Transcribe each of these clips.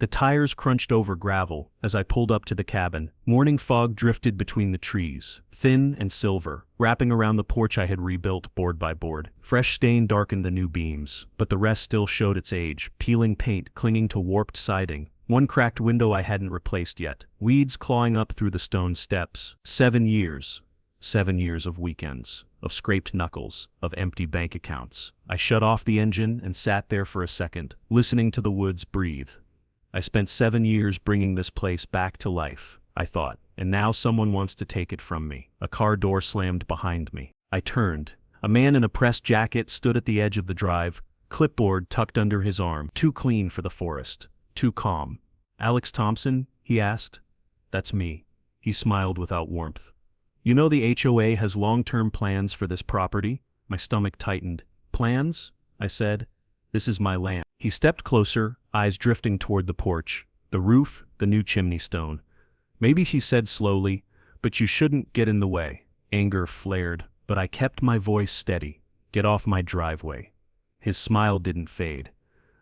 The tires crunched over gravel as I pulled up to the cabin. Morning fog drifted between the trees, thin and silver, wrapping around the porch I had rebuilt board by board. Fresh stain darkened the new beams, but the rest still showed its age, peeling paint clinging to warped siding. One cracked window I hadn't replaced yet, weeds clawing up through the stone steps. 7 years. 7 years of weekends, of scraped knuckles, of empty bank accounts. I shut off the engine and sat there for a second, listening to the woods breathe. I spent 7 years bringing this place back to life, I thought, and now someone wants to take it from me. A car door slammed behind me. I turned. A man in a pressed jacket stood at the edge of the drive, clipboard tucked under his arm. Too clean for the forest. Too calm. "Alex Thompson?" he asked. "That's me." He smiled without warmth. "You know the HOA has long-term plans for this property?" My stomach tightened. "Plans?" I said. "This is my land." He stepped closer, eyes drifting toward the porch, the roof, the new chimney stone. "Maybe," he said slowly, "but you shouldn't get in the way." Anger flared, but I kept my voice steady. "Get off my driveway." His smile didn't fade.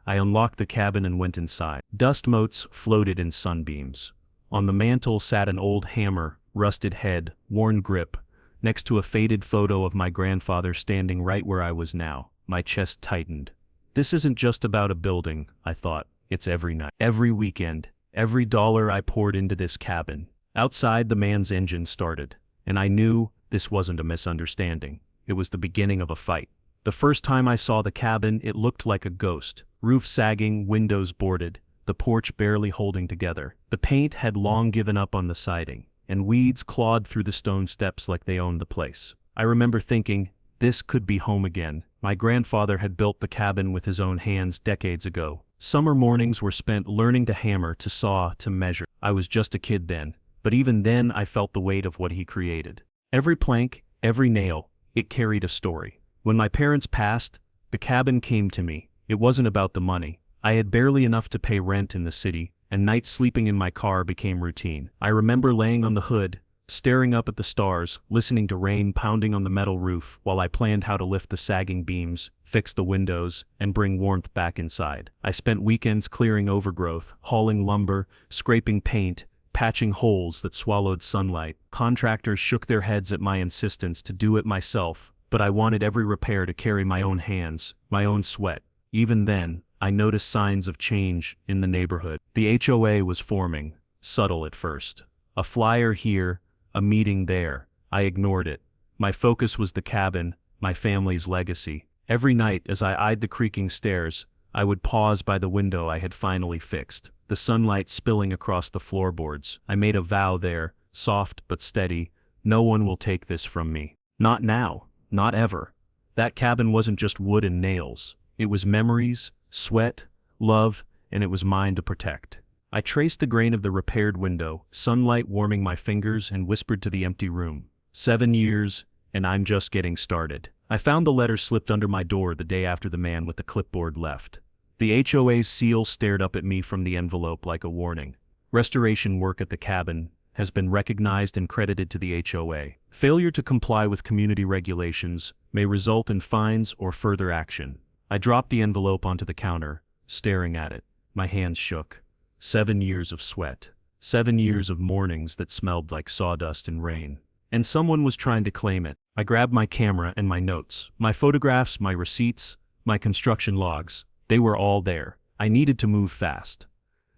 I unlocked the cabin and went inside. Dust motes floated in sunbeams. On the mantel sat an old hammer, rusted head, worn grip, next to a faded photo of my grandfather standing right where I was now. My chest tightened. This isn't just about a building, I thought. It's every night, every weekend, every dollar I poured into this cabin. Outside, the man's engine started, and I knew this wasn't a misunderstanding. It was the beginning of a fight. The first time I saw the cabin, it looked like a ghost. Roof sagging, windows boarded, the porch barely holding together. The paint had long given up on the siding, and weeds clawed through the stone steps like they owned the place. I remember thinking, this could be home again. My grandfather had built the cabin with his own hands decades ago. Summer mornings were spent learning to hammer, to saw, to measure. I was just a kid then, but even then I felt the weight of what he created. Every plank, every nail, it carried a story. When my parents passed, the cabin came to me. It wasn't about the money. I had barely enough to pay rent in the city, and nights sleeping in my car became routine. I remember laying on the hood, staring up at the stars, listening to rain pounding on the metal roof while I planned how to lift the sagging beams, fix the windows, and bring warmth back inside. I spent weekends clearing overgrowth, hauling lumber, scraping paint, patching holes that swallowed sunlight. Contractors shook their heads at my insistence to do it myself, but I wanted every repair to carry my own hands, my own sweat. Even then, I noticed signs of change in the neighborhood. The HOA was forming, subtle at first. A flyer here, a meeting there. I ignored it. My focus was the cabin, my family's legacy. Every night as I eyed the creaking stairs, I would pause by the window I had finally fixed, the sunlight spilling across the floorboards. I made a vow there, soft but steady: no one will take this from me. Not now, not ever. That cabin wasn't just wood and nails. It was memories, sweat, love, and it was mine to protect. I traced the grain of the repaired window, sunlight warming my fingers, and whispered to the empty room. 7 years, and I'm just getting started. I found the letter slipped under my door the day after the man with the clipboard left. The HOA's seal stared up at me from the envelope like a warning. Restoration work at the cabin has been recognized and credited to the HOA. Failure to comply with community regulations may result in fines or further action. I dropped the envelope onto the counter, staring at it. My hands shook. 7 years of sweat. 7 years of mornings that smelled like sawdust and rain. And someone was trying to claim it. I grabbed my camera and my notes. My photographs, my receipts, my construction logs. They were all there. I needed to move fast.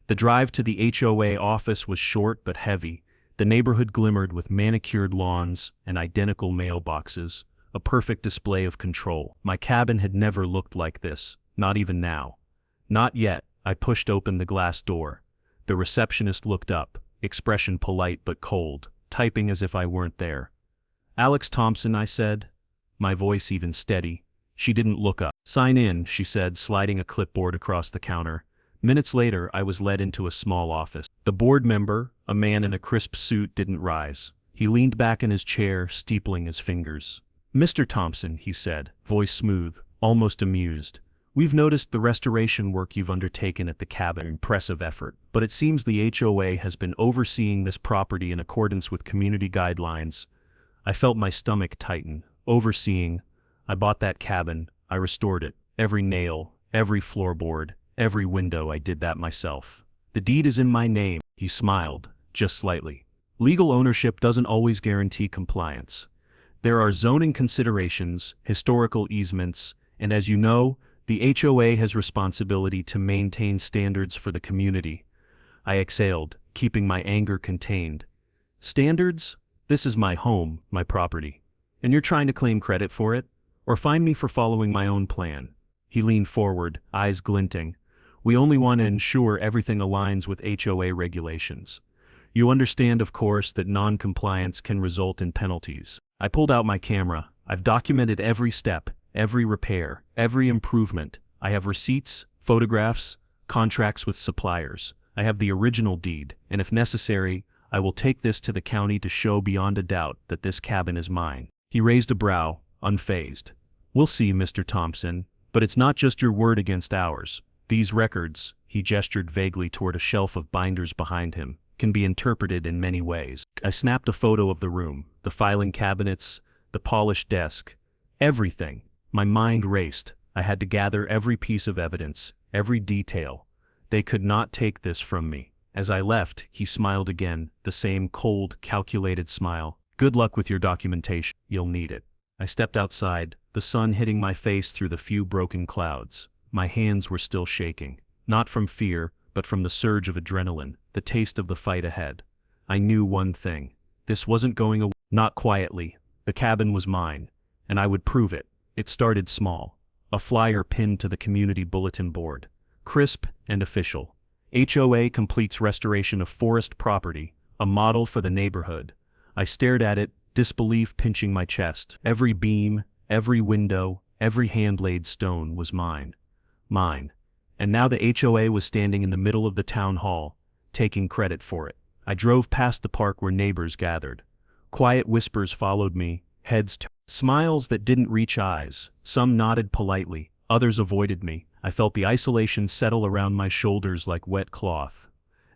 The drive to the HOA office was short but heavy. The neighborhood glimmered with manicured lawns and identical mailboxes. A perfect display of control. My cabin had never looked like this, not even now. Not yet. I pushed open the glass door. The receptionist looked up, expression polite but cold, typing as if I weren't there. "Alex Thompson," I said, my voice even steady. She didn't look up. "Sign in," she said, sliding a clipboard across the counter. Minutes later, I was led into a small office. The board member, a man in a crisp suit, didn't rise. He leaned back in his chair, steepling his fingers. "Mr. Thompson," he said, voice smooth, almost amused, "we've noticed the restoration work you've undertaken at the cabin. Impressive effort. But it seems the HOA has been overseeing this property in accordance with community guidelines." I felt my stomach tighten. Overseeing. I bought that cabin. I restored it. Every nail, every floorboard, every window, I did that myself. The deed is in my name. He smiled, just slightly. Legal ownership doesn't always guarantee compliance. There are zoning considerations, historical easements, and as you know, the HOA has responsibility to maintain standards for the community. I exhaled, keeping my anger contained. Standards? This is my home, my property. And you're trying to claim credit for it? Or find me for following my own plan? He leaned forward, eyes glinting. We only want to ensure everything aligns with HOA regulations. You understand, of course, that non-compliance can result in penalties. I pulled out my camera. I've documented every step, every repair, every improvement. I have receipts, photographs, contracts with suppliers. I have the original deed, and if necessary, I will take this to the county to show beyond a doubt that this cabin is mine. He raised a brow, unfazed. We'll see, Mr. Thompson, but it's not just your word against ours. These records, he gestured vaguely toward a shelf of binders behind him, can be interpreted in many ways. I snapped a photo of the room, the filing cabinets, the polished desk, everything. My mind raced. I had to gather every piece of evidence, every detail. They could not take this from me. As I left, he smiled again, the same cold, calculated smile. Good luck with your documentation. You'll need it. I stepped outside, the sun hitting my face through the few broken clouds. My hands were still shaking, not from fear, but from the surge of adrenaline, the taste of the fight ahead. I knew one thing. This wasn't going away. Not quietly. The cabin was mine, and I would prove it. It started small. A flyer pinned to the community bulletin board. Crisp and official. HOA completes restoration of forest property, a model for the neighborhood. I stared at it, disbelief pinching my chest. Every beam, every window, every hand-laid stone was mine. Mine. And now the HOA was standing in the middle of the town hall, taking credit for it. I drove past the park where neighbors gathered. Quiet whispers followed me, heads turned. Smiles that didn't reach eyes. Some nodded politely, others avoided me. I felt the isolation settle around my shoulders like wet cloth.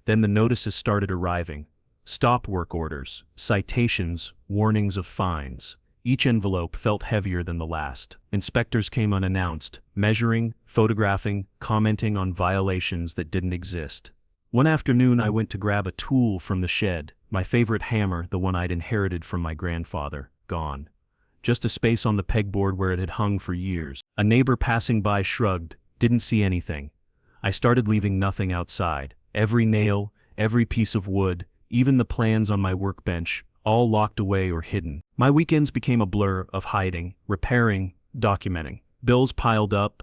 Then the notices started arriving. Stop work orders, citations, warnings of fines. Each envelope felt heavier than the last. Inspectors came unannounced, measuring, photographing, commenting on violations that didn't exist. One afternoon I went to grab a tool from the shed, my favorite hammer, the one I'd inherited from my grandfather, gone. Just a space on the pegboard where it had hung for years. A neighbor passing by shrugged, didn't see anything. I started leaving nothing outside. Every nail, every piece of wood, even the plans on my workbench, all locked away or hidden. My weekends became a blur of hiding, repairing, documenting. Bills piled up.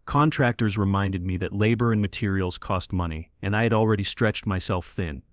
Contractors reminded me that labor and materials cost money, and I had already stretched myself thin.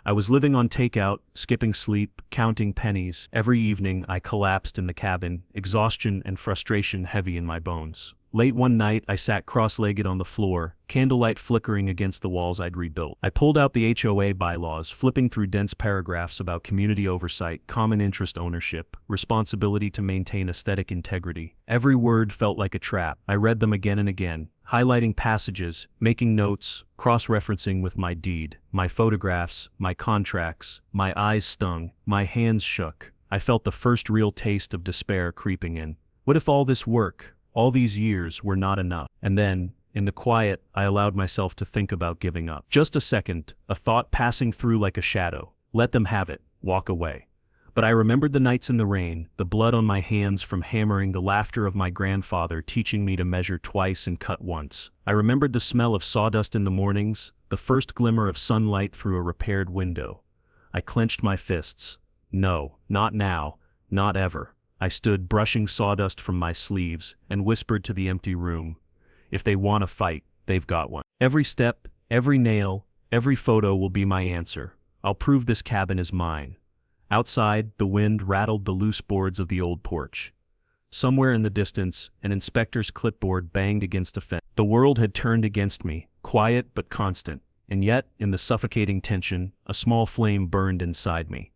I was living on takeout, skipping sleep, counting pennies. Every evening I collapsed in the cabin, exhaustion and frustration heavy in my bones. Late one night I sat cross-legged on the floor, candlelight flickering against the walls I'd rebuilt. I pulled out the HOA bylaws, flipping through dense paragraphs about community oversight, common interest ownership, responsibility to maintain aesthetic integrity. Every word felt like a trap. I read them again and again, highlighting passages, making notes, cross-referencing with my deed, my photographs, my contracts. My eyes stung, my hands shook. I felt the first real taste of despair creeping in. What if all this work, all these years, were not enough? And then, in the quiet, I allowed myself to think about giving up. Just a second, a thought passing through like a shadow. Let them have it, walk away. But I remembered the nights in the rain, the blood on my hands from hammering, the laughter of my grandfather teaching me to measure twice and cut once. I remembered the smell of sawdust in the mornings, the first glimmer of sunlight through a repaired window. I clenched my fists. No, not now, not ever. I stood brushing sawdust from my sleeves and whispered to the empty room, if they want a fight, they've got one. Every step, every nail, every photo will be my answer. I'll prove this cabin is mine. Outside, the wind rattled the loose boards of the old porch. Somewhere in the distance, an inspector's clipboard banged against a fence. The world had turned against me, quiet but constant, and yet, in the suffocating tension, a small flame burned inside me.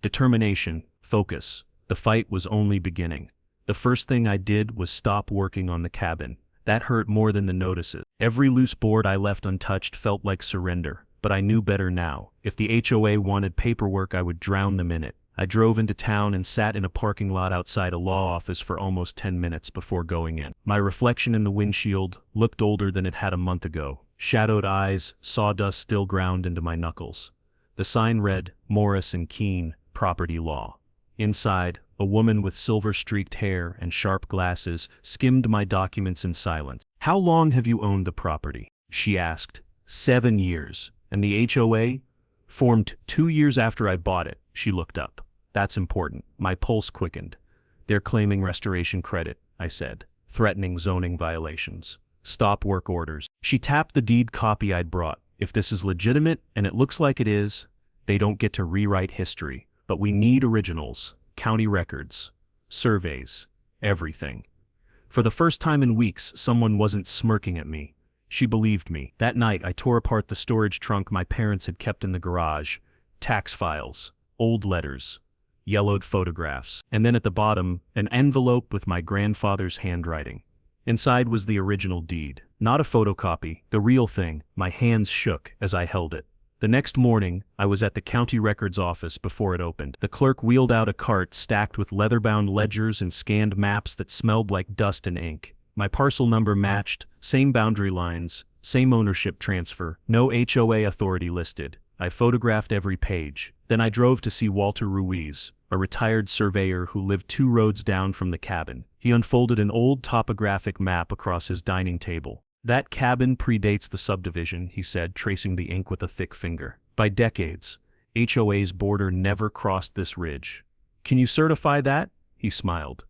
Determination, focus. The fight was only beginning. The first thing I did was stop working on the cabin. That hurt more than the notices. Every loose board I left untouched felt like surrender, but I knew better now. If the HOA wanted paperwork, I would drown them in it. I drove into town and sat in a parking lot outside a law office for almost 10 minutes before going in. My reflection in the windshield looked older than it had a month ago, shadowed eyes, sawdust still ground into my knuckles. The sign read, Morris and Keene, Property Law. Inside, a woman with silver-streaked hair and sharp glasses skimmed my documents in silence. "How long have you owned the property?" she asked. 7 years. "And the HOA?" "Formed 2 years after I bought it." She looked up. "That's important." My pulse quickened. "They're claiming restoration credit," I said, "threatening zoning violations. Stop work orders." She tapped the deed copy I'd brought. "If this is legitimate, and it looks like it is, they don't get to rewrite history. But we need originals, county records, surveys, everything." For the first time in weeks, someone wasn't smirking at me. She believed me. That night, I tore apart the storage trunk my parents had kept in the garage. Tax files, old letters, yellowed photographs, and then at the bottom, an envelope with my grandfather's handwriting. Inside was the original deed. Not a photocopy, the real thing. My hands shook as I held it. The next morning, I was at the county records office before it opened. The clerk wheeled out a cart stacked with leather-bound ledgers and scanned maps that smelled like dust and ink. My parcel number matched, same boundary lines, same ownership transfer, no HOA authority listed. I photographed every page. Then I drove to see Walter Ruiz, a retired surveyor who lived 2 roads down from the cabin. He unfolded an old topographic map across his dining table. "That cabin predates the subdivision," he said, tracing the ink with a thick finger. "By decades, HOA's border never crossed this ridge." "Can you certify that?" He smiled.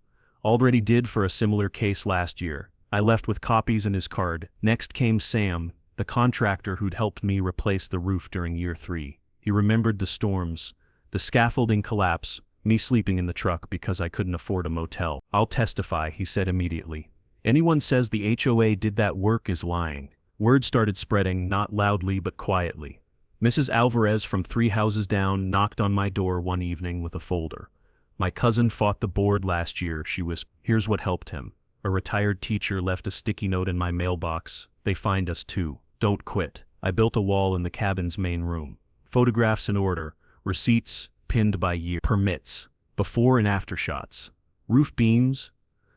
"Already did for a similar case last year." I left with copies and his card. Next came Sam, the contractor who'd helped me replace the roof during year 3. He remembered the storms, the scaffolding collapse, me sleeping in the truck because I couldn't afford a motel. "I'll testify," he said immediately. "Anyone says the HOA did that work is lying." Word started spreading, not loudly but quietly. Mrs. Alvarez from 3 houses down knocked on my door one evening with a folder. "My cousin fought the board last year," she whispered. "Here's what helped him. A retired teacher left a sticky note in my mailbox. They fined us too. Don't quit." I built a wall in the cabin's main room. Photographs in order, receipts pinned by year, permits, before and after shots, roof beams,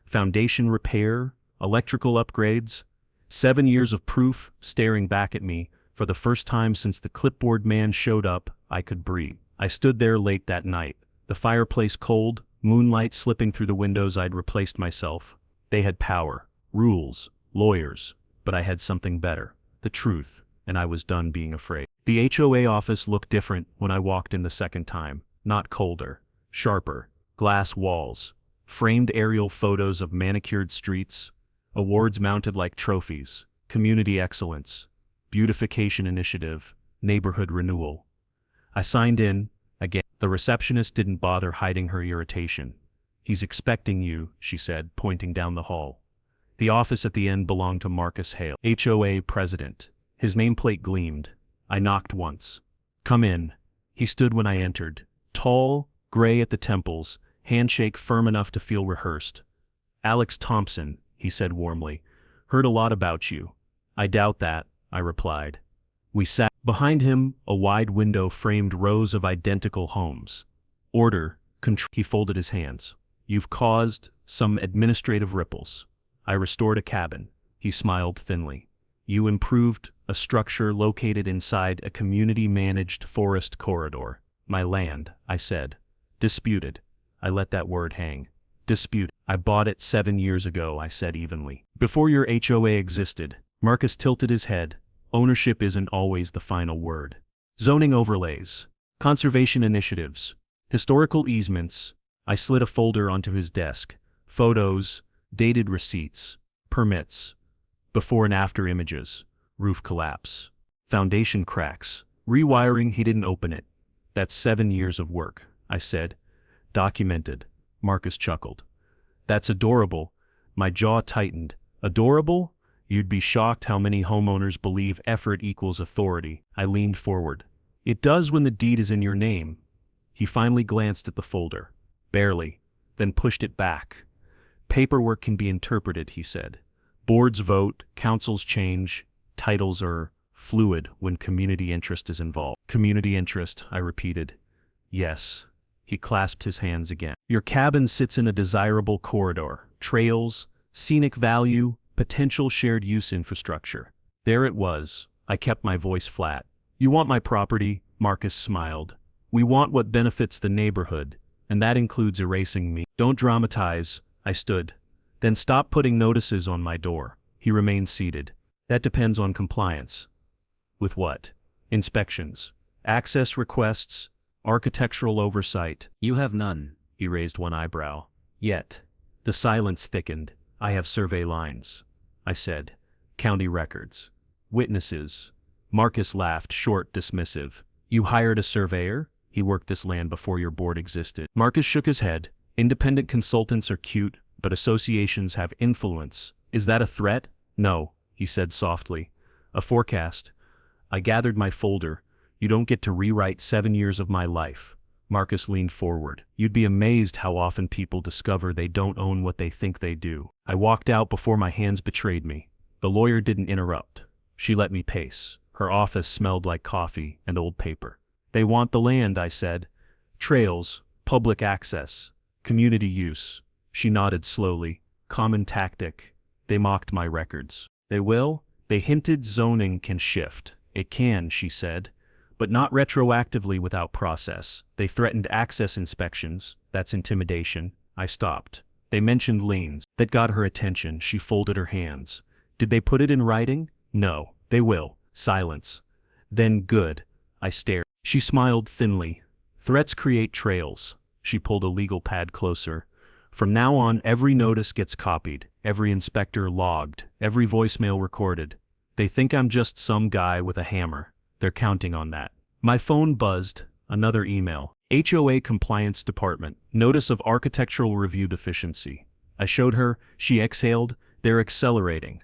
foundation repair, electrical upgrades. 7 years of proof staring back at me. For the first time since the clipboard man showed up, I could breathe. I stood there late that night, the fireplace cold, moonlight slipping through the windows I'd replaced myself. They had power, rules, lawyers, but I had something better, the truth, and I was done being afraid. The HOA office looked different when I walked in the second time, not colder, sharper, glass walls, framed aerial photos of manicured streets, awards mounted like trophies, community excellence, beautification initiative, neighborhood renewal. I signed in, again. The receptionist didn't bother hiding her irritation. "He's expecting you," she said, pointing down the hall. The office at the end belonged to Marcus Hale, HOA president. His nameplate gleamed. I knocked once. "Come in." He stood when I entered. Tall, gray at the temples, handshake firm enough to feel rehearsed. "Alex Thompson," he said warmly. "Heard a lot about you." "I doubt that," I replied. We sat. Behind him, a wide window framed rows of identical homes. "Order, control." He folded his hands. "You've caused some administrative ripples." I restored a cabin. He smiled thinly. "You improved a structure located inside a community-managed forest corridor." "My land," I said. "Disputed." I let that word hang. "Disputed." "I bought it 7 years ago," I said evenly. "Before your HOA existed." Marcus tilted his head. "Ownership isn't always the final word." "Zoning overlays, conservation initiatives, historical easements." I slid a folder onto his desk. Photos, dated receipts, permits, before and after images, roof collapse, foundation cracks, rewiring. He didn't open it. "That's 7 years of work," I said. "Documented." Marcus chuckled. "That's adorable." My jaw tightened. "Adorable? You'd be shocked how many homeowners believe effort equals authority." I leaned forward. "It does when the deed is in your name." He finally glanced at the folder. Barely, then pushed it back. "Paperwork can be interpreted," he said. "Boards vote, councils change, titles are fluid when community interest is involved." "Community interest," I repeated. "Yes." He clasped his hands again. "Your cabin sits in a desirable corridor. Trails, scenic value, potential shared use infrastructure. There it was. I kept my voice flat. You want my property? Marcus smiled. We want what benefits the neighborhood, and that includes erasing me. Don't dramatize. I stood. Then stop putting notices on my door. He remained seated. That depends on compliance. With what? Inspections, access requests, architectural oversight. You have none. He raised one eyebrow. Yet. The silence thickened. I have survey lines. I said. County records. Witnesses. Marcus laughed, short, dismissive. You hired a surveyor? He worked this land before your board existed. Marcus shook his head. Independent consultants are cute, but associations have influence. Is that a threat? No, he said softly. A forecast. I gathered my folder. You don't get to rewrite 7 years of my life. Marcus leaned forward. You'd be amazed how often people discover they don't own what they think they do. I walked out before my hands betrayed me. The lawyer didn't interrupt. She let me pace. Her office smelled like coffee and old paper. They want the land, I said. Trails, public access, community use. She nodded slowly. Common tactic. They mocked my records. They will? They hinted zoning can shift. It can, she said, but not retroactively without process. They threatened access inspections. That's intimidation. I stopped. They mentioned liens. That got her attention. She folded her hands. Did they put it in writing? No. They will. Silence. Then good. I stared. She smiled thinly. Threats create trails. She pulled a legal pad closer. From now on, every notice gets copied, every inspector logged, every voicemail recorded. They think I'm just some guy with a hammer. They're counting on that. My phone buzzed. Another email. HOA Compliance Department. Notice of architectural review deficiency. I showed her. She exhaled. They're accelerating.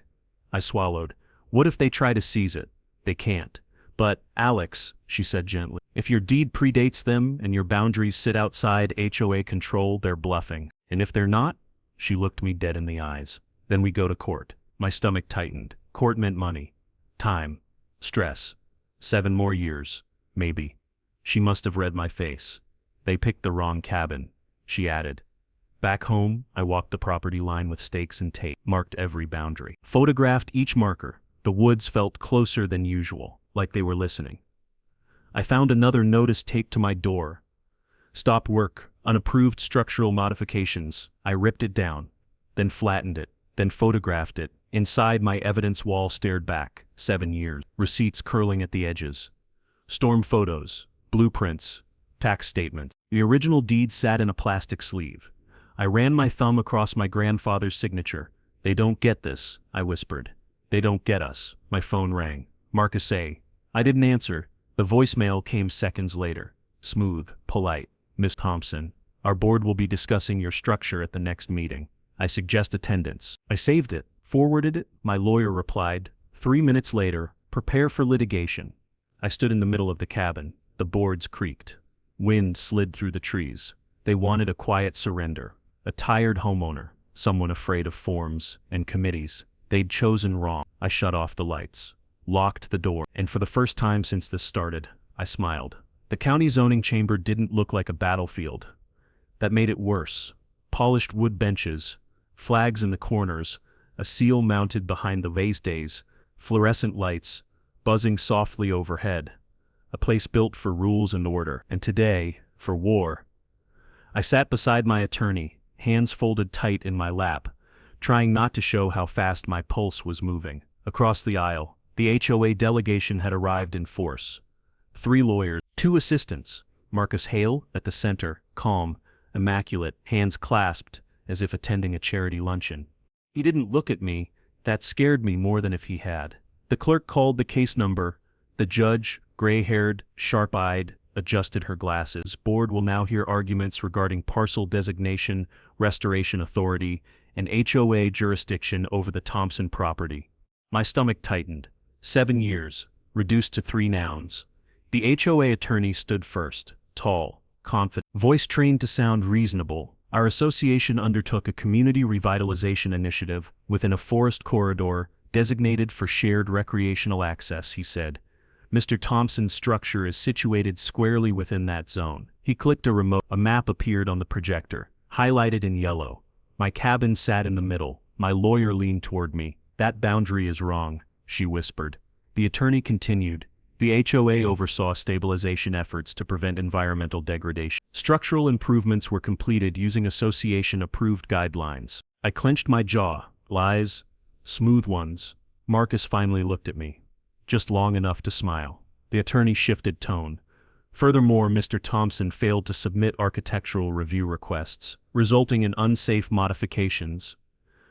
I swallowed. What if they try to seize it? They can't. But, Alex, she said gently, if your deed predates them and your boundaries sit outside HOA control, they're bluffing. And if they're not? She looked me dead in the eyes. Then we go to court. My stomach tightened. Court meant money. Time. Stress. 7 more years. Maybe. She must have read my face. They picked the wrong cabin, she added. Back home, I walked the property line with stakes and tape, marked every boundary. Photographed each marker. The woods felt closer than usual, like they were listening. I found another notice taped to my door. Stop work, unapproved structural modifications. I ripped it down, then flattened it, then photographed it. Inside, my evidence wall stared back. 7 years. Receipts curling at the edges. Storm photos, blueprints, tax statements. The original deed sat in a plastic sleeve. I ran my thumb across my grandfather's signature. They don't get this, I whispered. They don't get us. My phone rang. Marcus A. I didn't answer. The voicemail came seconds later. Smooth, polite. Miss Thompson, our board will be discussing your structure at the next meeting. I suggest attendance. I saved it, forwarded it. My lawyer replied. 3 minutes later, prepare for litigation. I stood in the middle of the cabin. The boards creaked. Wind slid through the trees. They wanted a quiet surrender. A tired homeowner. Someone afraid of forms and committees. They'd chosen wrong. I shut off the lights. Locked the door. And for the first time since this started, I smiled. The county zoning chamber didn't look like a battlefield. That made it worse. Polished wood benches, flags in the corners, a seal mounted behind the vase days, fluorescent lights, buzzing softly overhead. A place built for rules and order, and today, for war. I sat beside my attorney, hands folded tight in my lap, trying not to show how fast my pulse was moving. Across the aisle, the HOA delegation had arrived in force. 3 lawyers, 2 assistants, Marcus Hale at the center, calm, immaculate, hands clasped, as if attending a charity luncheon. He didn't look at me. That scared me more than if he had. The clerk called the case number. The judge, gray-haired, sharp-eyed, adjusted her glasses. Board will now hear arguments regarding parcel designation, restoration authority, and HOA jurisdiction over the Thompson property. My stomach tightened. 7 years, reduced to 3 nouns. The HOA attorney stood first, tall, confident, voice trained to sound reasonable. Our association undertook a community revitalization initiative within a forest corridor designated for shared recreational access, he said. Mr. Thompson's structure is situated squarely within that zone. He clicked a remote. A map appeared on the projector, highlighted in yellow. My cabin sat in the middle. My lawyer leaned toward me. That boundary is wrong, she whispered. The attorney continued. The HOA oversaw stabilization efforts to prevent environmental degradation. Structural improvements were completed using association-approved guidelines. I clenched my jaw. Lies? Smooth ones. Marcus finally looked at me. Just long enough to smile. The attorney shifted tone. Furthermore, Mr. Thompson failed to submit architectural review requests, resulting in unsafe modifications.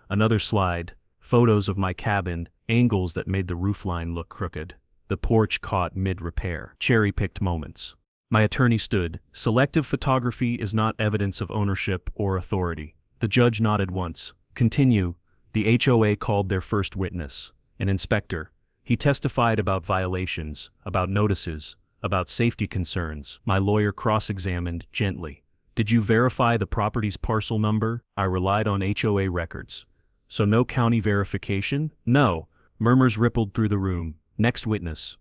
Another slide. Photos of my cabin, angles that made the roofline look crooked. The porch caught mid-repair. Cherry-picked moments. My attorney stood. Selective photography is not evidence of ownership or authority. The judge nodded once. Continue. The HOA called their first witness, an inspector. He testified about violations, about notices, about safety concerns. My lawyer cross-examined gently. Did you verify the property's parcel number? I relied on HOA records. So no county verification? No. Murmurs rippled through the room. Next witness.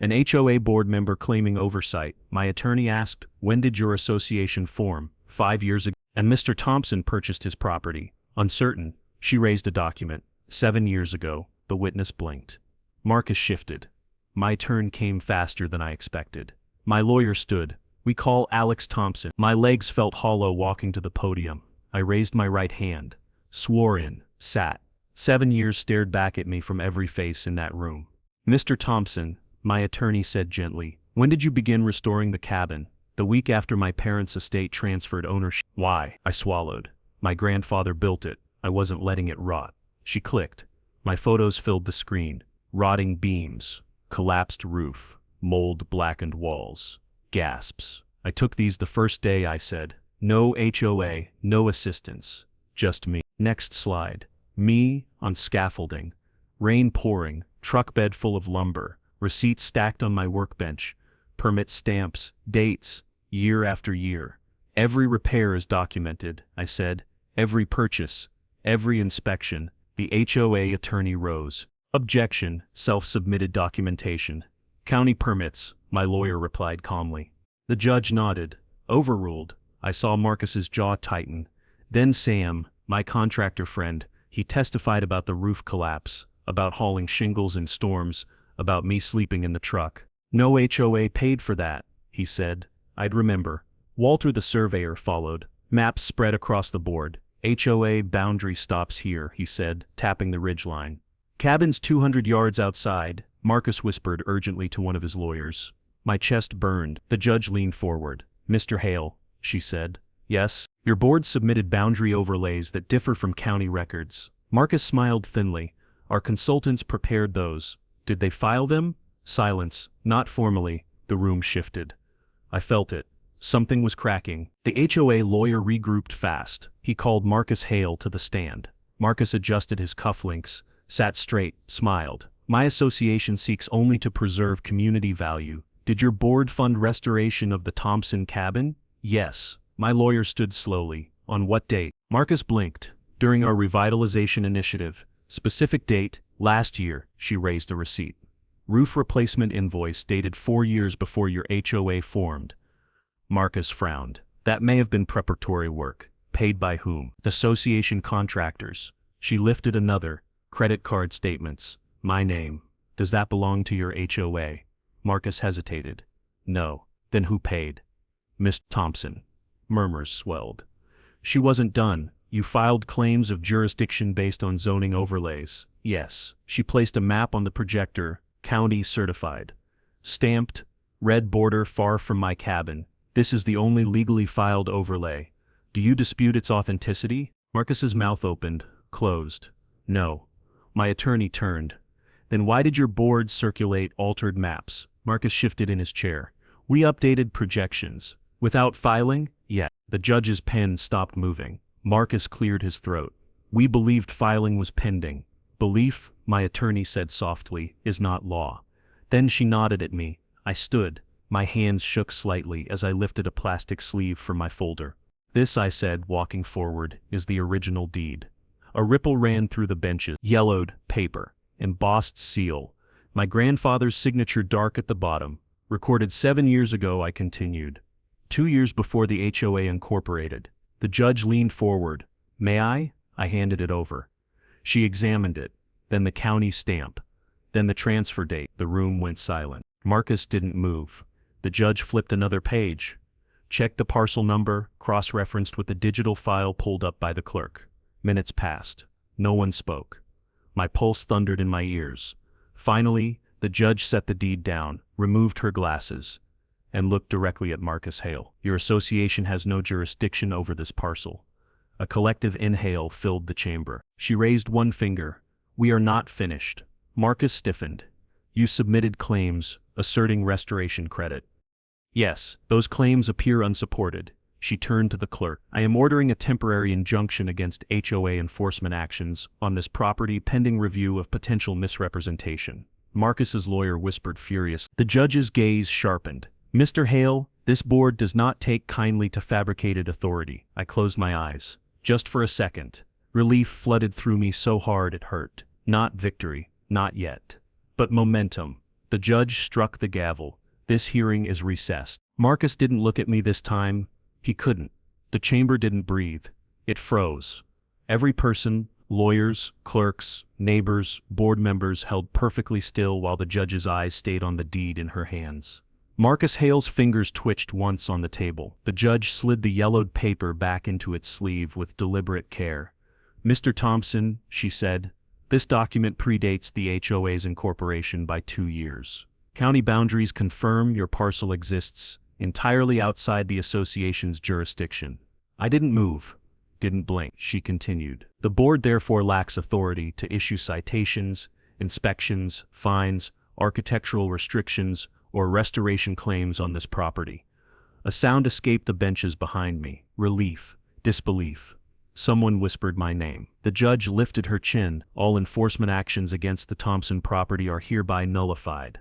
An HOA board member claiming oversight. My attorney asked, when did your association form? 5 years ago. And Mr. Thompson purchased his property. Uncertain. She raised a document. 7 years ago. The witness blinked. Marcus shifted. My turn came faster than I expected. My lawyer stood. We call Alex Thompson. My legs felt hollow walking to the podium. I raised my right hand. Swore in. Sat. 7 years stared back at me from every face in that room. Mr. Thompson, my attorney said gently, when did you begin restoring the cabin? The week after my parents' estate transferred ownership. Why? I swallowed. My grandfather built it. I wasn't letting it rot. She clicked. My photos filled the screen. Rotting beams. Collapsed roof. Mold-blackened walls. Gasps. I took these the first day, I said. No HOA, no assistance. Just me. Next slide. Me, on scaffolding. Rain pouring, truck bed full of lumber, receipts stacked on my workbench, permit stamps, dates, year after year. Every repair is documented, I said. Every purchase, every inspection. The HOA attorney rose. Objection, self-submitted documentation. County permits, my lawyer replied calmly. The judge nodded. Overruled. I saw Marcus's jaw tighten. Then Sam, my contractor friend, he testified about the roof collapse, about hauling shingles in storms, about me sleeping in the truck. No HOA paid for that, he said. I'd remember. Walter the surveyor followed. Maps spread across the board. HOA boundary stops here, he said, tapping the ridgeline. Cabin's 200 yards outside, Marcus whispered urgently to one of his lawyers. My chest burned. The judge leaned forward. Mr. Hale, she said. Yes? Your board submitted boundary overlays that differ from county records. Marcus smiled thinly. Our consultants prepared those. Did they file them? Silence. Not formally. The room shifted. I felt it. Something was cracking. The HOA lawyer regrouped fast. He called Marcus Hale to the stand. Marcus adjusted his cufflinks, sat straight, smiled. My association seeks only to preserve community value. Did your board fund restoration of the Thompson cabin? Yes. My lawyer stood slowly. On what date? Marcus blinked. During our revitalization initiative. Specific date, last year. She raised a receipt. Roof replacement invoice dated 4 years before your HOA formed. Marcus frowned. That may have been preparatory work. Paid by whom? Association contractors. She lifted another. Credit card statements. My name. Does that belong to your HOA? Marcus hesitated. No. Then who paid? Miss Thompson. Murmurs swelled. She wasn't done. You filed claims of jurisdiction based on zoning overlays. Yes. She placed a map on the projector. County certified. Stamped. Red border far from my cabin. This is the only legally filed overlay. Do you dispute its authenticity? Marcus's mouth opened, closed. No. My attorney turned. Then why did your board circulate altered maps? Marcus shifted in his chair. We updated projections. Without filing? Yet. The judge's pen stopped moving. Marcus cleared his throat. We believed filing was pending. Belief, my attorney said softly, is not law. Then she nodded at me. I stood. My hands shook slightly as I lifted a plastic sleeve from my folder. This, I said, walking forward, is the original deed. A ripple ran through the benches. Yellowed, paper. Embossed seal. My grandfather's signature dark at the bottom. Recorded 7 years ago, I continued. 2 years before the HOA incorporated. The judge leaned forward. May I? I handed it over. She examined it. Then the county stamp. Then the transfer date. The room went silent. Marcus didn't move. The judge flipped another page. Checked the parcel number, cross-referenced with the digital file pulled up by the clerk. Minutes passed. No one spoke. My pulse thundered in my ears. Finally, the judge set the deed down, removed her glasses, and looked directly at Marcus Hale. Your association has no jurisdiction over this parcel. A collective inhale filled the chamber. She raised one finger. We are not finished. Marcus stiffened. You submitted claims, asserting restoration credit. Yes, those claims appear unsupported. She turned to the clerk. I am ordering a temporary injunction against HOA enforcement actions on this property pending review of potential misrepresentation. Marcus's lawyer whispered furious. The judge's gaze sharpened. Mr. Hale, this board does not take kindly to fabricated authority. I closed my eyes. Just for a second. Relief flooded through me so hard it hurt. Not victory, not yet. But momentum. The judge struck the gavel. This hearing is recessed. Marcus didn't look at me this time. He couldn't. The chamber didn't breathe. It froze. Every person, lawyers, clerks, neighbors, board members held perfectly still while the judge's eyes stayed on the deed in her hands. Marcus Hale's fingers twitched once on the table. The judge slid the yellowed paper back into its sleeve with deliberate care. Mr. Thompson, she said, this document predates the HOA's incorporation by 2 years. County boundaries confirm your parcel exists entirely outside the association's jurisdiction. I didn't move, didn't blink, she continued. The board therefore lacks authority to issue citations, inspections, fines, architectural restrictions, or restoration claims on this property. A sound escaped the benches behind me. Relief, disbelief. Someone whispered my name. The judge lifted her chin. All enforcement actions against the Thompson property are hereby nullified.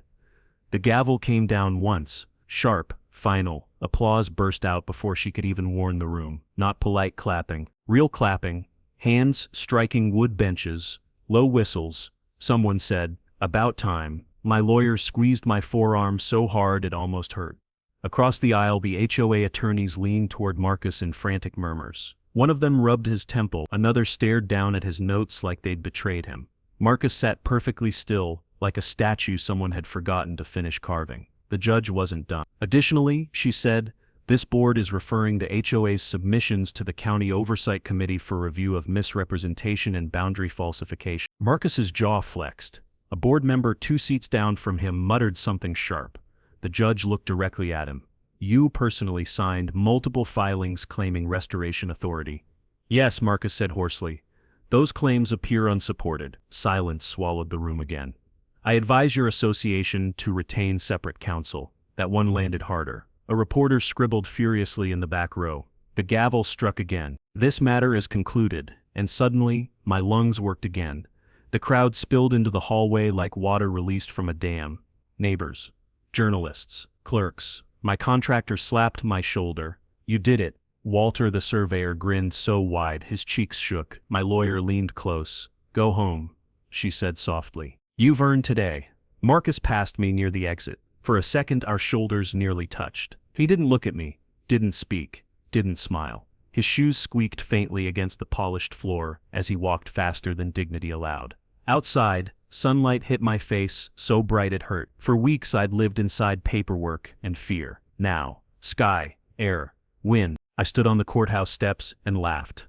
The gavel came down once, sharp, final. Applause burst out before she could even warn the room. Not polite clapping, real clapping, hands striking wood benches, low whistles. Someone said, about time. My lawyer squeezed my forearm so hard it almost hurt. Across the aisle the HOA attorneys leaned toward Marcus in frantic murmurs. One of them rubbed his temple, another stared down at his notes like they'd betrayed him. Marcus sat perfectly still, like a statue someone had forgotten to finish carving. The judge wasn't done. Additionally, she said, this board is referring the HOA's submissions to the County Oversight Committee for review of misrepresentation and boundary falsification. Marcus's jaw flexed. A board member 2 seats down from him muttered something sharp. The judge looked directly at him. You personally signed multiple filings claiming restoration authority. Yes, Marcus said hoarsely. Those claims appear unsupported. Silence swallowed the room again. I advise your association to retain separate counsel. That one landed harder. A reporter scribbled furiously in the back row. The gavel struck again. This matter is concluded, and suddenly, my lungs worked again. The crowd spilled into the hallway like water released from a dam. Neighbors, journalists, clerks. My contractor slapped my shoulder. You did it. Walter the surveyor grinned so wide his cheeks shook. My lawyer leaned close. Go home, she said softly. You've earned today. Marcus passed me near the exit. For a second our shoulders nearly touched. He didn't look at me, didn't speak, didn't smile. His shoes squeaked faintly against the polished floor as he walked faster than dignity allowed. Outside, sunlight hit my face so bright it hurt. For weeks I'd lived inside paperwork and fear. Now, sky, air, wind. I stood on the courthouse steps and laughed.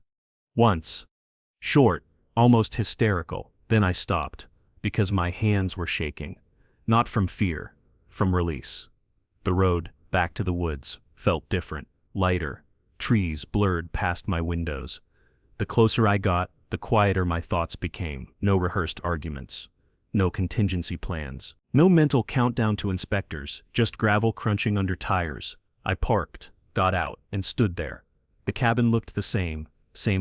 Once. Short, almost hysterical. Then I stopped. Because my hands were shaking. Not from fear, from release. The road, back to the woods, felt different, lighter. Trees blurred past my windows. The closer I got, the quieter my thoughts became. No rehearsed arguments. No contingency plans. No mental countdown to inspectors, just gravel crunching under tires. I parked, got out, and stood there. The cabin looked the same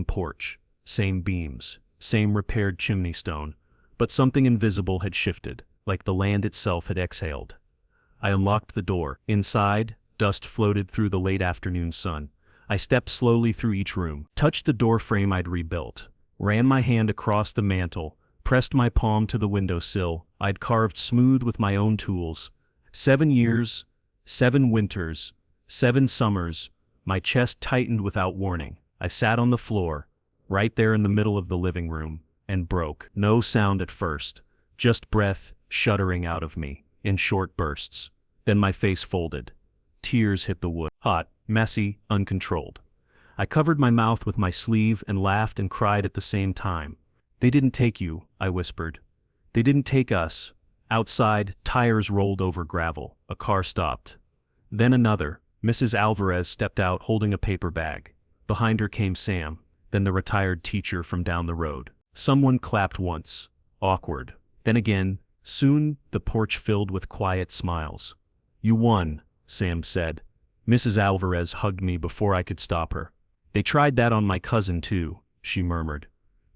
porch, same beams, same repaired chimney stone. But something invisible had shifted, like the land itself had exhaled. I unlocked the door. Inside, dust floated through the late afternoon sun. I stepped slowly through each room, touched the door frame I'd rebuilt, ran my hand across the mantel, pressed my palm to the windowsill I'd carved smooth with my own tools. 7 years, 7 winters, 7 summers. My chest tightened without warning. I sat on the floor, right there in the middle of the living room, and broke. No sound at first, just breath, shuddering out of me, in short bursts. Then my face folded. Tears hit the wood. Hot, messy, uncontrolled. I covered my mouth with my sleeve and laughed and cried at the same time. "They didn't take you," I whispered. "They didn't take us." Outside, tires rolled over gravel. A car stopped. Then another. Mrs. Alvarez stepped out holding a paper bag. Behind her came Sam, then the retired teacher from down the road. Someone clapped once. Awkward. Then again. Soon, the porch filled with quiet smiles. "You won," Sam said. Mrs. Alvarez hugged me before I could stop her. "They tried that on my cousin too," she murmured.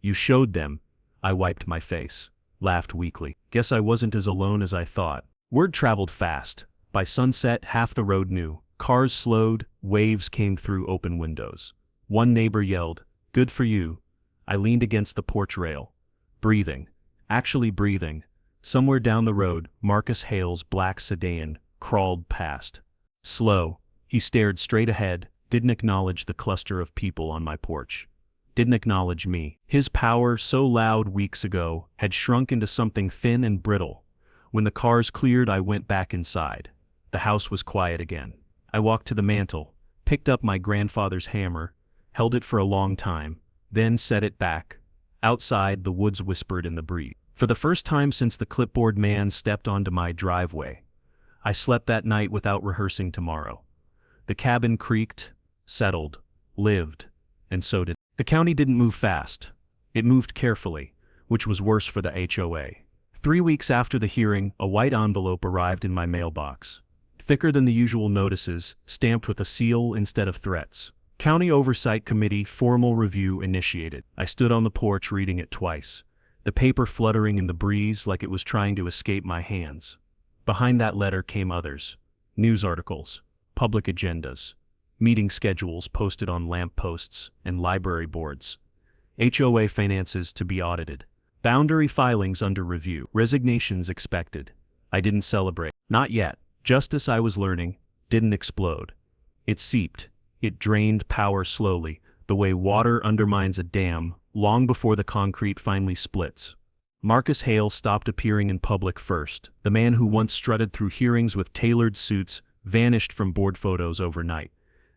"You showed them." I wiped my face, laughed weakly. Guess I wasn't as alone as I thought. Word traveled fast. By sunset, half the road knew. Cars slowed, waves came through open windows. One neighbor yelled, "Good for you." I leaned against the porch rail. Breathing. Actually breathing. Somewhere down the road, Marcus Hale's black sedan crawled past. Slow. He stared straight ahead, didn't acknowledge the cluster of people on my porch. Didn't acknowledge me. His power, so loud weeks ago, had shrunk into something thin and brittle. When the cars cleared, I went back inside. The house was quiet again. I walked to the mantel, picked up my grandfather's hammer, held it for a long time, then set it back. Outside, the woods whispered in the breeze. For the first time since the clipboard man stepped onto my driveway, I slept that night without rehearsing tomorrow. The cabin creaked, settled, lived, and so did. The county didn't move fast. It moved carefully, which was worse for the HOA. 3 weeks after the hearing, a white envelope arrived in my mailbox. Thicker than the usual notices, stamped with a seal instead of threats. County Oversight Committee formal review initiated. I stood on the porch reading it twice, the paper fluttering in the breeze like it was trying to escape my hands. Behind that letter came others. News articles, public agendas, meeting schedules posted on lamp posts and library boards. HOA finances to be audited. Boundary filings under review. Resignations expected. I didn't celebrate. Not yet. Justice, I was learning, didn't explode. It seeped. It drained power slowly, the way water undermines a dam, long before the concrete finally splits. Marcus Hale stopped appearing in public first. The man who once strutted through hearings with tailored suits vanished from board photos overnight.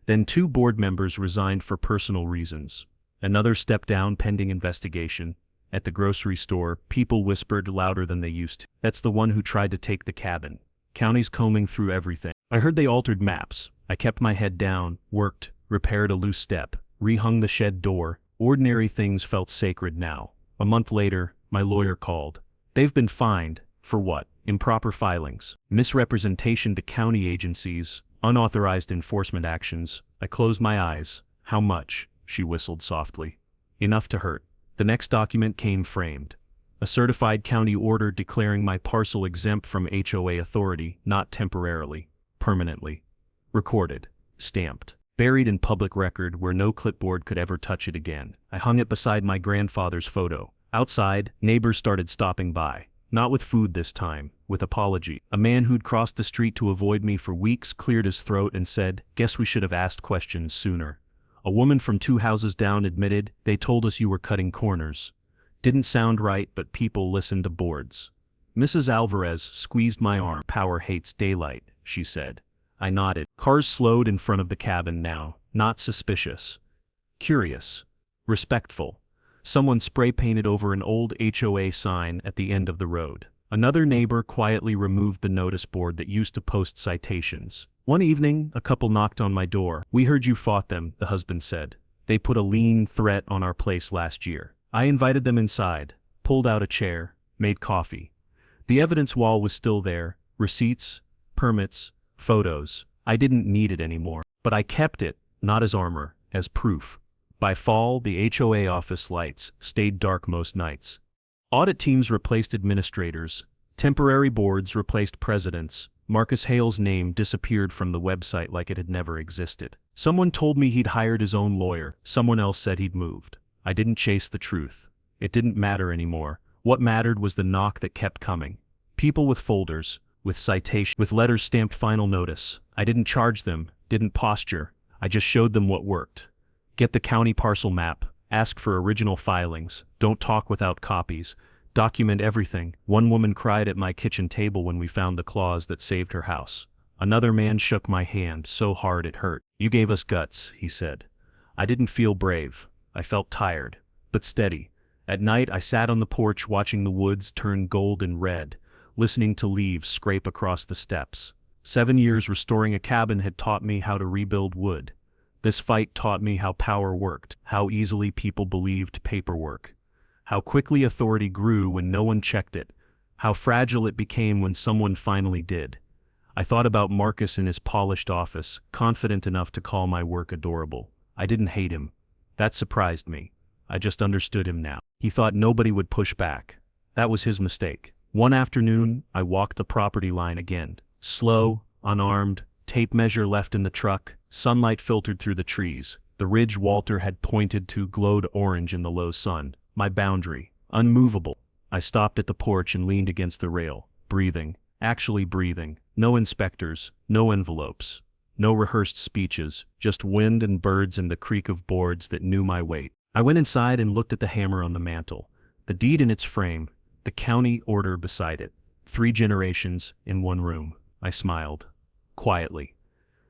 Then 2 board members resigned for personal reasons. Another stepped down pending investigation. At the grocery store, people whispered louder than they used to. "That's the one who tried to take the cabin." County's combing through everything. I heard they altered maps. I kept my head down, worked, repaired a loose step, rehung the shed door. Ordinary things felt sacred now. A month later, my lawyer called. "They've been fined." For what? Improper filings, misrepresentation to county agencies, unauthorized enforcement actions. I closed my eyes. "How much?" she whistled softly. "Enough to hurt." The next document came framed. A certified county order declaring my parcel exempt from HOA authority, not temporarily, permanently. Recorded, stamped, buried in public record where no clipboard could ever touch it again. I hung it beside my grandfather's photo. Outside, neighbors started stopping by. Not with food this time, with apology. A man who'd crossed the street to avoid me for weeks cleared his throat and said, "Guess we should have asked questions sooner." A woman from 2 houses down admitted, "They told us you were cutting corners." Didn't sound right, but people listened to boards. Mrs. Alvarez squeezed my arm. "Power hates daylight," she said. I nodded. Cars slowed in front of the cabin now, not suspicious. Curious. Respectful. Someone spray-painted over an old HOA sign at the end of the road. Another neighbor quietly removed the notice board that used to post citations. One evening, a couple knocked on my door. "We heard you fought them," the husband said. "They put a lien threat on our place last year." I invited them inside, pulled out a chair, made coffee. The evidence wall was still there, receipts, permits, photos. I didn't need it anymore, but I kept it, not as armor, as proof. By fall, the HOA office lights stayed dark most nights. Audit teams replaced administrators, temporary boards replaced presidents. Marcus Hale's name disappeared from the website like it had never existed. Someone told me he'd hired his own lawyer, someone else said he'd moved. I didn't chase the truth. It didn't matter anymore. What mattered was the knock that kept coming. People with folders, with citations, with letters stamped final notice. I didn't charge them, didn't posture. I just showed them what worked. Get the county parcel map, ask for original filings, don't talk without copies, Document everything. One woman cried at my kitchen table when we found the clause that saved her house. Another man shook my hand so hard it hurt. You gave us guts, he said. I didn't feel brave. I felt tired, but steady. At night I sat on the porch watching the woods turn gold and red, listening to leaves scrape across the steps. 7 years restoring a cabin had taught me how to rebuild wood. This fight taught me how power worked, how easily people believed paperwork, how quickly authority grew when no one checked it, how fragile it became when someone finally did. I thought about Marcus in his polished office, confident enough to call my work adorable. I didn't hate him. That surprised me. I just understood him now. He thought nobody would push back. That was his mistake. One afternoon, I walked the property line again. Slow, unarmed, tape measure left in the truck, sunlight filtered through the trees. The ridge Walter had pointed to glowed orange in the low sun. My boundary, unmovable. I stopped at the porch and leaned against the rail, breathing, actually breathing. No inspectors, no envelopes, no rehearsed speeches, just wind and birds and the creak of boards that knew my weight. I went inside and looked at the hammer on the mantel, the deed in its frame, the county order beside it. 3 generations in one room. I smiled. Quietly.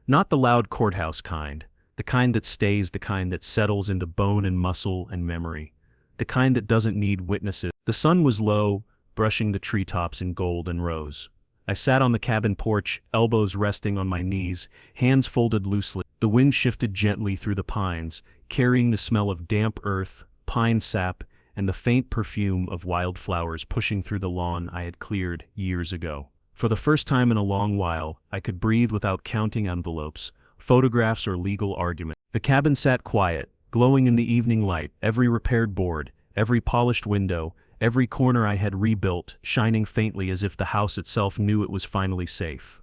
Not the loud courthouse kind, the kind that stays, the kind that settles into bone and muscle and memory, the kind that doesn't need witnesses. The sun was low, brushing the treetops in gold and rose. I sat on the cabin porch, elbows resting on my knees, hands folded loosely. The wind shifted gently through the pines, carrying the smell of damp earth, pine sap, and the faint perfume of wildflowers pushing through the lawn I had cleared years ago. For the first time in a long while, I could breathe without counting envelopes, photographs, or legal argument. The cabin sat quiet, glowing in the evening light, every repaired board, every polished window, every corner I had rebuilt, shining faintly as if the house itself knew it was finally safe.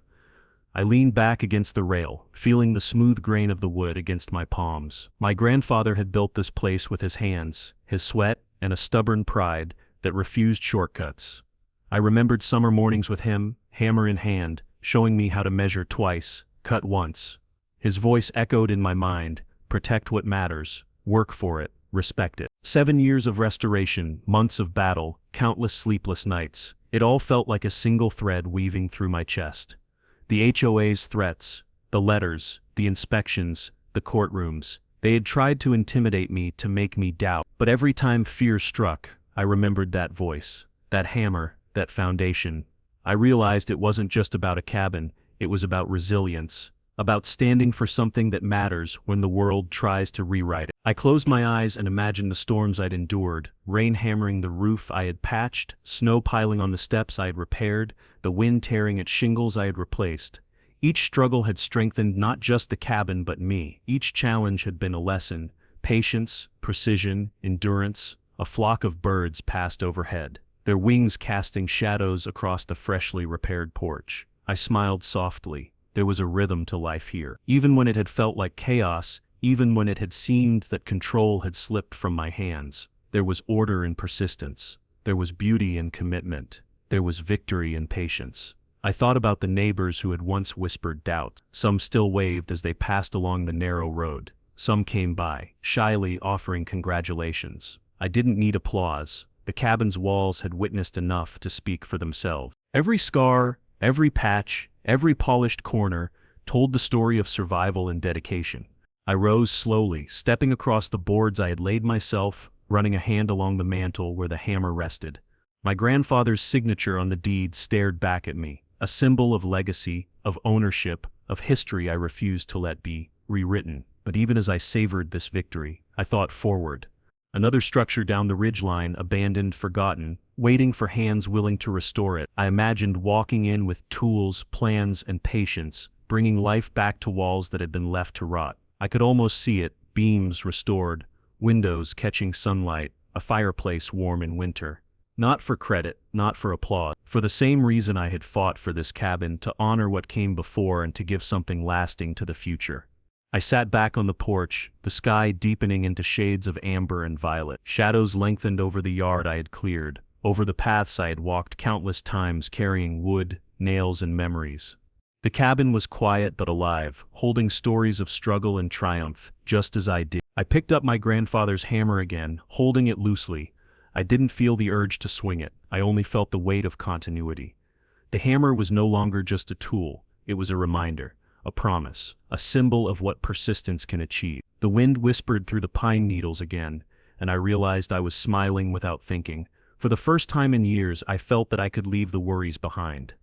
I leaned back against the rail, feeling the smooth grain of the wood against my palms. My grandfather had built this place with his hands, his sweat, and a stubborn pride that refused shortcuts. I remembered summer mornings with him, hammer in hand, showing me how to measure twice, cut once. His voice echoed in my mind, protect what matters, work for it, respect it. 7 years of restoration, months of battle, countless sleepless nights. It all felt like a single thread weaving through my chest. The HOA's threats, the letters, the inspections, the courtrooms. They had tried to intimidate me, to make me doubt. But every time fear struck, I remembered that voice, that hammer, that foundation. I realized it wasn't just about a cabin, it was about resilience, about standing for something that matters when the world tries to rewrite it. I closed my eyes and imagined the storms I'd endured, rain hammering the roof I had patched, snow piling on the steps I had repaired, the wind tearing at shingles I had replaced. Each struggle had strengthened not just the cabin but me. Each challenge had been a lesson, patience, precision, endurance. A flock of birds passed overhead, their wings casting shadows across the freshly repaired porch. I smiled softly. There was a rhythm to life here. Even when it had felt like chaos, even when it had seemed that control had slipped from my hands, there was order and persistence. There was beauty and commitment. There was victory and patience. I thought about the neighbors who had once whispered doubts. Some still waved as they passed along the narrow road. Some came by, shyly offering congratulations. I didn't need applause. The cabin's walls had witnessed enough to speak for themselves. Every scar, every patch, every polished corner told the story of survival and dedication. I rose slowly, stepping across the boards I had laid myself, running a hand along the mantel where the hammer rested. My grandfather's signature on the deed stared back at me, a symbol of legacy, of ownership, of history I refused to let be rewritten. But even as I savored this victory, I thought forward. Another structure down the ridgeline, abandoned, forgotten, waiting for hands willing to restore it. I imagined walking in with tools, plans, and patience, bringing life back to walls that had been left to rot. I could almost see it, beams restored, windows catching sunlight, a fireplace warm in winter. Not for credit, not for applause, for the same reason I had fought for this cabin, to honor what came before and to give something lasting to the future. I sat back on the porch, the sky deepening into shades of amber and violet. Shadows lengthened over the yard I had cleared, over the paths I had walked countless times carrying wood, nails, and memories. The cabin was quiet but alive, holding stories of struggle and triumph, just as I did. I picked up my grandfather's hammer again, holding it loosely, I didn't feel the urge to swing it, I only felt the weight of continuity. The hammer was no longer just a tool, it was a reminder, a promise, a symbol of what persistence can achieve. The wind whispered through the pine needles again, and I realized I was smiling without thinking. For the first time in years, I felt that I could leave the worries behind.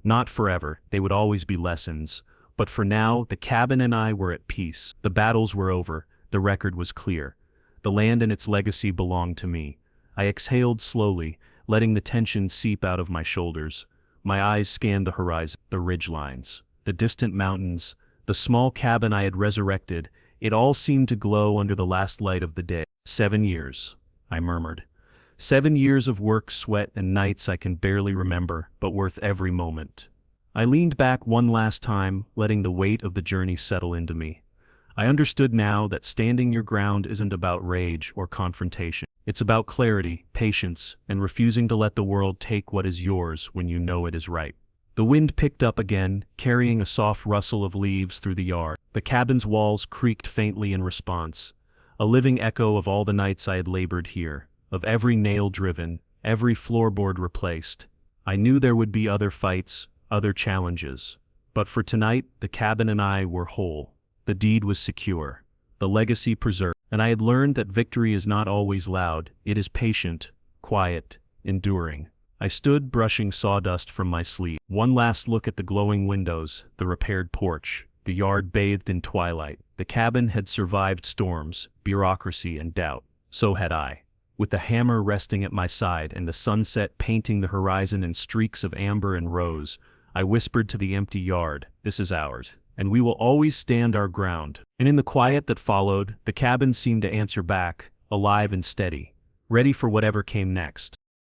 Not forever, they would always be lessons, but for now, the cabin and I were at peace. The battles were over, the record was clear. The land and its legacy belonged to me. I exhaled slowly, letting the tension seep out of my shoulders. My eyes scanned the horizon, the ridgelines, the distant mountains, the small cabin I had resurrected. It all seemed to glow under the last light of the day. 7 years, I murmured. 7 years of work, sweat, and nights I can barely remember, but worth every moment. I leaned back one last time, letting the weight of the journey settle into me. I understood now that standing your ground isn't about rage or confrontation. It's about clarity, patience, and refusing to let the world take what is yours when you know it is right. The wind picked up again, carrying a soft rustle of leaves through the yard. The cabin's walls creaked faintly in response, a living echo of all the nights I had labored here, of every nail driven, every floorboard replaced. I knew there would be other fights, other challenges. But for tonight, the cabin and I were whole. The deed was secure, the legacy preserved, and I had learned that victory is not always loud, it is patient, quiet, enduring. I stood brushing sawdust from my sleeve. One last look at the glowing windows, the repaired porch, the yard bathed in twilight. The cabin had survived storms, bureaucracy, and doubt. So had I. With the hammer resting at my side and the sunset painting the horizon in streaks of amber and rose, I whispered to the empty yard, "This is ours, and we will always stand our ground." And in the quiet that followed, the cabin seemed to answer back, alive and steady, ready for whatever came next.